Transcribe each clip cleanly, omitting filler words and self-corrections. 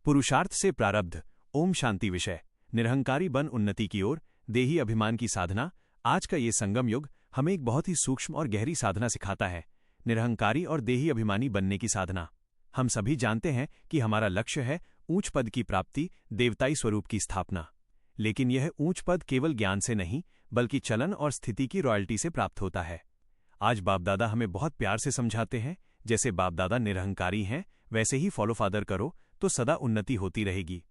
पुरुषार्थ से प्रारब्ध। ओम शांति विषय। निरहंकारी बन उन्नति की ओर, देही अभिमान की साधना। आज का ये संगम युग हमें एक बहुत ही सूक्ष्म और गहरी साधना सिखाता है, निरहंकारी और देही अभिमानी बनने की साधना। हम सभी जानते हैं कि हमारा लक्ष्य है ऊंच पद की प्राप्ति, देवताई स्वरूप की स्थापना। लेकिन यह ऊंच पद केवल ज्ञान से नहीं, बल्कि चलन और स्थिति की रॉयल्टी से प्राप्त होता है। आज बाप दादा हमें बहुत प्यार से समझाते हैं, जैसे बाप दादा निरहंकारी हैं, वैसे ही फॉलो फादर करो तो सदा उन्नति होती रहेगी।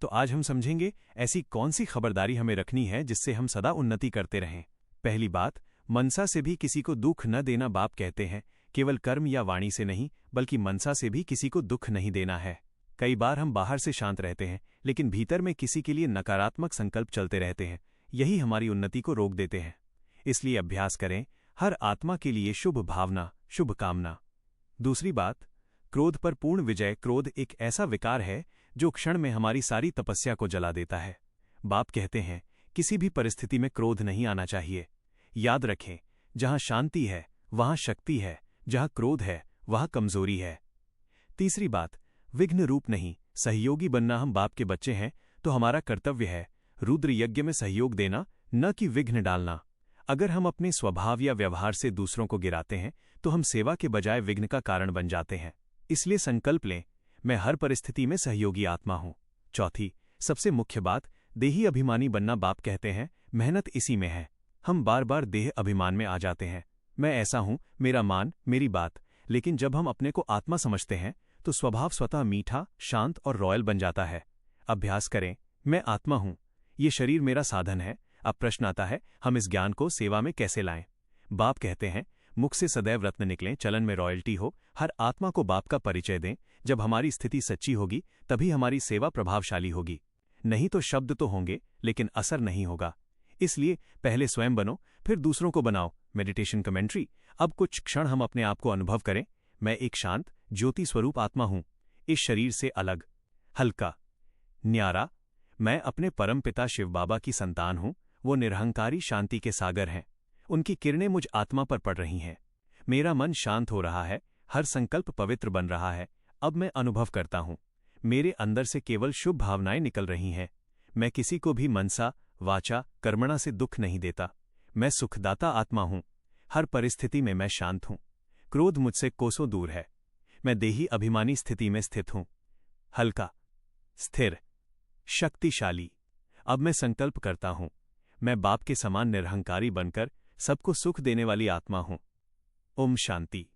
तो आज हम समझेंगे ऐसी कौन सी खबरदारी हमें रखनी है जिससे हम सदा उन्नति करते रहें। पहली बात, मनसा से भी किसी को दुख न देना। बाप कहते हैं केवल कर्म या वाणी से नहीं, बल्कि मनसा से भी किसी को दुख नहीं देना है। कई बार हम बाहर से शांत रहते हैं, लेकिन भीतर में किसी के लिए नकारात्मक संकल्प चलते रहते हैं। यही हमारी उन्नति को रोक देते हैं। इसलिए अभ्यास करें हर आत्मा के लिए शुभ भावना, शुभ कामना। दूसरी बात, क्रोध पर पूर्ण विजय। क्रोध एक ऐसा विकार है जो क्षण में हमारी सारी तपस्या को जला देता है। बाप कहते हैं किसी भी परिस्थिति में क्रोध नहीं आना चाहिए। याद रखें, जहां शांति है वहां शक्ति है, जहां क्रोध है वहां कमजोरी है। तीसरी बात, विघ्न रूप नहीं, सहयोगी बनना। हम बाप के बच्चे हैं तो हमारा कर्तव्य है रुद्र यज्ञ में सहयोग देना, न कि विघ्न डालना। अगर हम अपने स्वभाव या व्यवहार से दूसरों को गिराते हैं तो हम सेवा के बजाय विघ्न का कारण बन जाते हैं। इसलिए संकल्प लें, मैं हर परिस्थिति में सहयोगी आत्मा हूं। चौथी, सबसे मुख्य बात, देही अभिमानी बनना। बाप कहते हैं मेहनत इसी में है। हम बार बार देह अभिमान में आ जाते हैं, मैं ऐसा हूं, मेरा मान, मेरी बात। लेकिन जब हम अपने को आत्मा समझते हैं तो स्वभाव स्वतः मीठा, शांत और रॉयल बन जाता है। अभ्यास करें, मैं आत्मा हूं, ये शरीर मेरा साधन है। अब प्रश्न आता है, हम इस ज्ञान को सेवा में कैसे लाएं। बाप कहते हैं मुख से सदैव रत्न निकलें, चलन में रॉयल्टी हो। हर आत्मा को बाप का परिचय दें। जब हमारी स्थिति सच्ची होगी तभी हमारी सेवा प्रभावशाली होगी। नहीं तो शब्द तो होंगे लेकिन असर नहीं होगा। इसलिए पहले स्वयं बनो, फिर दूसरों को बनाओ। Meditation commentary. अब कुछ क्षण हम अपने आप को अनुभव करें। मैं एक शांत ज्योति स्वरूप आत्मा हूं, इस शरीर से अलग, हल्का, न्यारा। मैं अपने परम पिता शिव बाबा की संतान हूं। वो निरहंकारी शांति के सागर हैं। उनकी किरणें मुझ आत्मा पर पड़ रही हैं। मेरा मन शांत हो रहा है, हर संकल्प पवित्र बन रहा है। अब मैं अनुभव करता हूं, मेरे अंदर से केवल शुभ भावनाएं निकल रही हैं। मैं किसी को भी मनसा, वाचा, कर्मणा से दुख नहीं देता। मैं सुखदाता आत्मा हूं। हर परिस्थिति में मैं शांत हूं। क्रोध मुझसे कोसों दूर है। मैं देही अभिमानी स्थिति में स्थित हूं, हल्का, स्थिर, शक्तिशाली। अब मैं संकल्प करता हूं, मैं बाप के समान निरहंकारी बनकर सबको सुख देने वाली आत्मा हूं। ओम शांति।